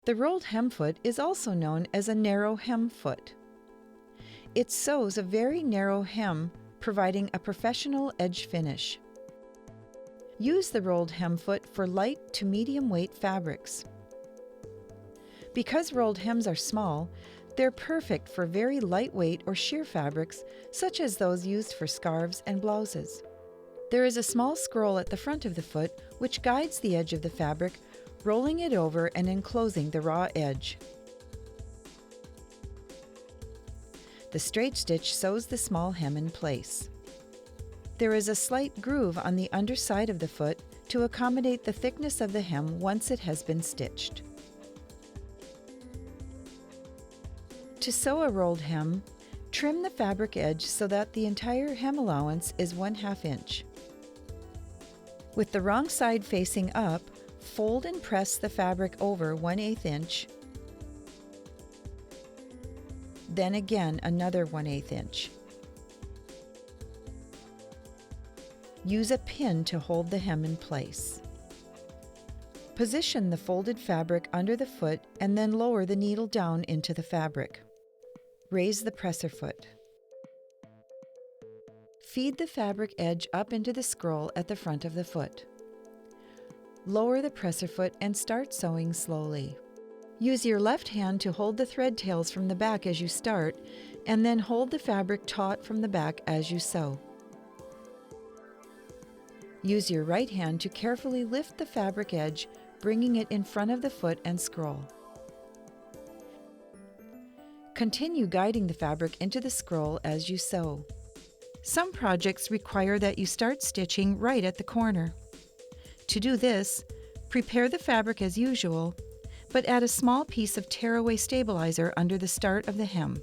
The rolled hem foot is also known as a narrow hem foot. It sews a very narrow hem, providing a professional edge finish. Use the rolled hem foot for light to medium weight fabrics. Because rolled hems are small, they're perfect for very lightweight or sheer fabrics, such as those used for scarves and blouses. There is a small scroll at the front of the foot which guides the edge of the fabric, rolling it over and enclosing the raw edge. The straight stitch sews the small hem in place. There is a slight groove on the underside of the foot to accommodate the thickness of the hem once it has been stitched. To sew a rolled hem, trim the fabric edge so that the entire hem allowance is 1/2 inch. With the wrong side facing up, fold and press the fabric over 1/8 inch, then again another 1/8 inch. Use a pin to hold the hem in place. Position the folded fabric under the foot and then lower the needle down into the fabric. Raise the presser foot. Feed the fabric edge up into the scroll at the front of the foot. Lower the presser foot and start sewing slowly. Use your left hand to hold the thread tails from the back as you start, and then hold the fabric taut from the back as you sew. Use your right hand to carefully lift the fabric edge, bringing it in front of the foot and scroll. Continue guiding the fabric into the scroll as you sew. Some projects require that you start stitching right at the corner. To do this, prepare the fabric as usual, but add a small piece of tearaway stabilizer under the start of the hem.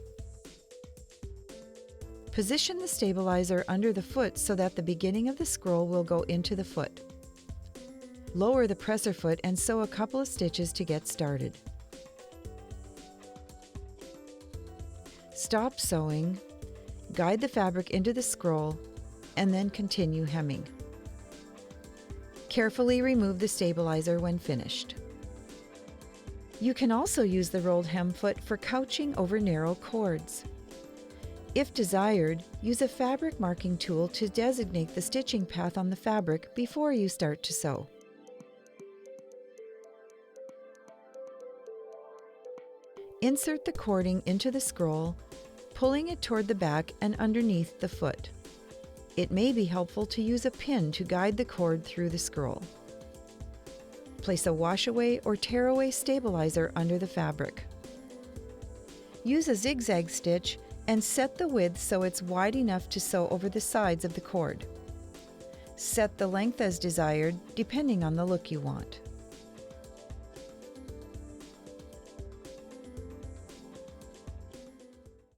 Position the stabilizer under the foot so that the beginning of the scroll will go into the foot. Lower the presser foot and sew a couple of stitches to get started. Stop sewing, guide the fabric into the scroll, and then continue hemming. Carefully remove the stabilizer when finished. You can also use the rolled hem foot for couching over narrow cords. If desired, use a fabric marking tool to designate the stitching path on the fabric before you start to sew. Insert the cording into the scroll, pulling it toward the back and underneath the foot. It may be helpful to use a pin to guide the cord through the scroll. Place a wash-away or tear-away stabilizer under the fabric. Use a zigzag stitch and set the width so it's wide enough to sew over the sides of the cord. Set the length as desired, depending on the look you want.